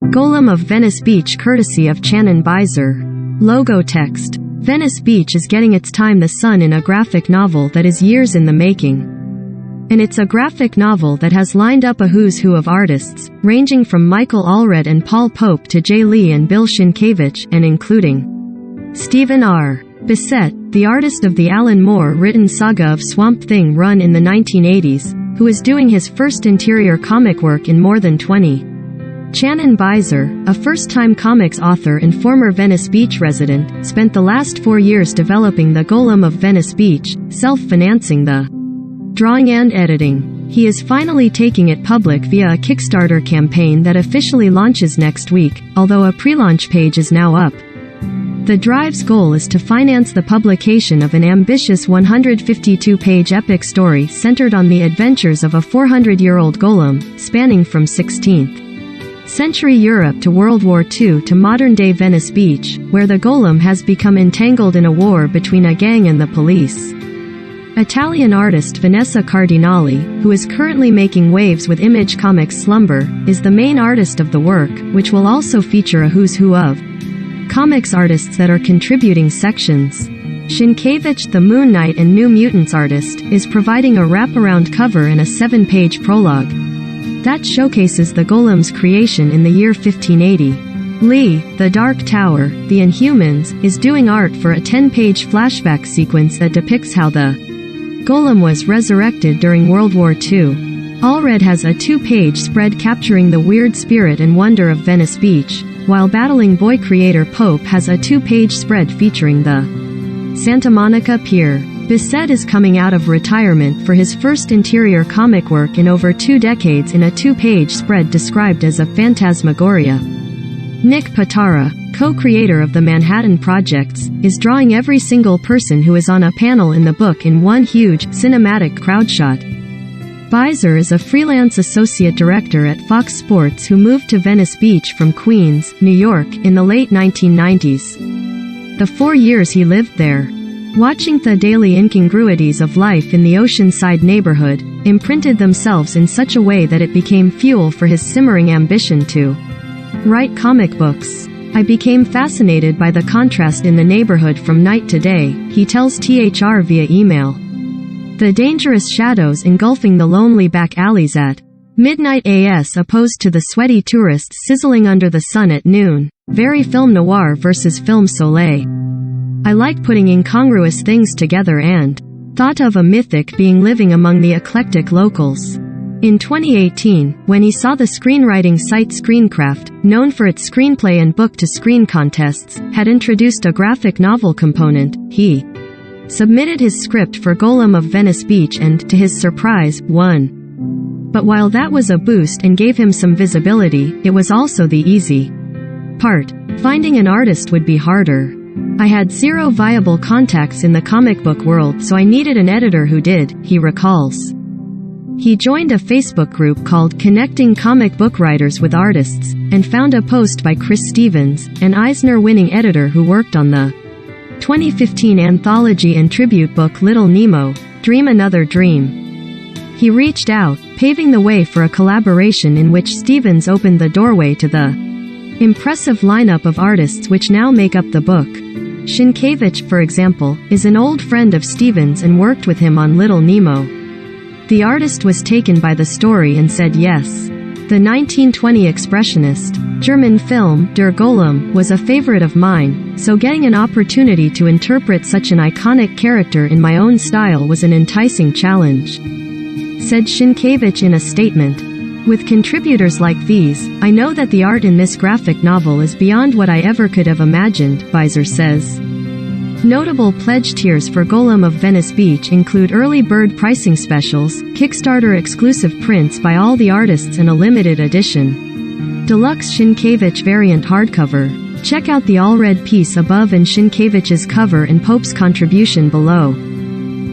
Golem of Venice Beach courtesy of Channon Beiser. Logo text. Venice Beach is getting its time the sun in a graphic novel that is years in the making. And it's a graphic novel that has lined up a who's who of artists, ranging from Michael Allred and Paul Pope to Jay Lee and Bill Sienkiewicz, and including Stephen R. Bissett, the artist of the Alan Moore-written saga of Swamp Thing run in the 1980s, who is doing his first interior comic work in more than 20. Channon Beiser, a first-time comics author and former Venice Beach resident, spent the last 4 years developing the Golem of Venice Beach, self-financing the drawing and editing. He is finally taking it public via a Kickstarter campaign that officially launches next week, although a pre-launch page is now up. The drive's goal is to finance the publication of an ambitious 152-page epic story centered on the adventures of a 400-year-old golem, spanning from 16th century Europe to World War II to modern-day Venice Beach, where the golem has become entangled in a war between a gang and the police. Italian artist Vanessa Cardinali, who is currently making waves with Image Comics Slumber, is the main artist of the work, which will also feature a who's who of comics artists that are contributing sections. Sienkiewicz, the Moon Knight and New Mutants artist, is providing a wraparound cover and a 7-page prologue that showcases the golem's creation in the year 1580. Lee, the Dark Tower, the Inhumans, is doing art for a 10-page flashback sequence that depicts how the golem was resurrected during World War II. Allred has a 2-page spread capturing the weird spirit and wonder of Venice Beach, while Battling Boy creator Pope has a 2-page spread featuring the Santa Monica Pier. Bissett is coming out of retirement for his first interior comic work in over 2 decades in a 2-page spread described as a phantasmagoria. Nick Patara, co-creator of the Manhattan Projects, is drawing every single person who is on a panel in the book in one huge, cinematic crowdshot. Beiser is a freelance associate director at Fox Sports who moved to Venice Beach from Queens, New York, in the late 1990s. The 4 years he lived there, watching the daily incongruities of life in the Oceanside neighborhood, imprinted themselves in such a way that it became fuel for his simmering ambition to write comic books. I became fascinated by the contrast in the neighborhood from night to day, he tells THR via email. The dangerous shadows engulfing the lonely back alleys at midnight as opposed to the sweaty tourists sizzling under the sun at noon. Very film noir versus film soleil. I like putting incongruous things together and thought of a mythic being living among the eclectic locals. In 2018, when he saw the screenwriting site Screencraft, known for its screenplay and book-to-screen contests, had introduced a graphic novel component, he submitted his script for Golem of Venice Beach and, to his surprise, won. But while that was a boost and gave him some visibility, it was also the easy part. Finding an artist would be harder. I had 0 viable contacts in the comic book world, so I needed an editor who did, he recalls. He joined a Facebook group called Connecting Comic Book Writers with Artists, and found a post by Chris Stevens, an Eisner-winning editor who worked on the 2015 anthology and tribute book Little Nemo, Dream Another Dream. He reached out, paving the way for a collaboration in which Stevens opened the doorway to the impressive lineup of artists which now make up the book. Sienkiewicz, for example, is an old friend of Stevens and worked with him on Little Nemo. The artist was taken by the story and said yes. The 1920 expressionist, German film, Der Golem, was a favorite of mine, so getting an opportunity to interpret such an iconic character in my own style was an enticing challenge, said Sienkiewicz in a statement. With contributors like these, I know that the art in this graphic novel is beyond what I ever could have imagined, Beiser says. Notable pledge tiers for Golem of Venice Beach include early bird pricing specials, Kickstarter exclusive prints by all the artists and a limited edition deluxe Sienkiewicz variant hardcover. Check out the Allred piece above and Sienkiewicz's cover and Pope's contribution below.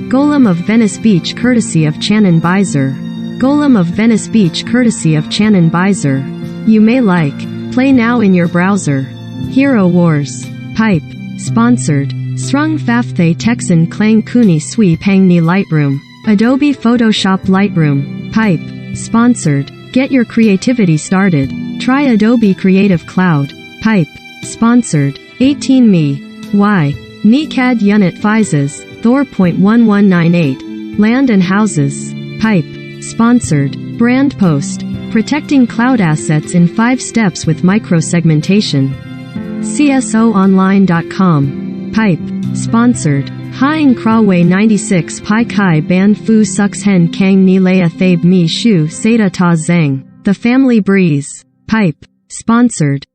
Golem of Venice Beach courtesy of Channon Beiser. Golem of Venice Beach courtesy of Channon Beiser. You may like. Play now in your browser. Hero Wars. Pipe. Sponsored. Srung Fafthe Texan Klang Kuni Sui Pang Ni Lightroom. Adobe Photoshop Lightroom. Pipe. Sponsored. Get your creativity started. Try Adobe Creative Cloud. Pipe. Sponsored. 18 Me. Why? Nikad Unit Physis. Thor.1198. Land and Houses. Pipe. Sponsored. Brand Post. Protecting cloud assets in 5 steps with microsegmentation. CSOonline.com. Pipe. Sponsored. Haing Krawei 96 Pai Kai Ban Fu Sux Hen Kang Ni Lea Thabe Mi Shu Seda Ta Zeng. The Family Breeze. Pipe. Sponsored.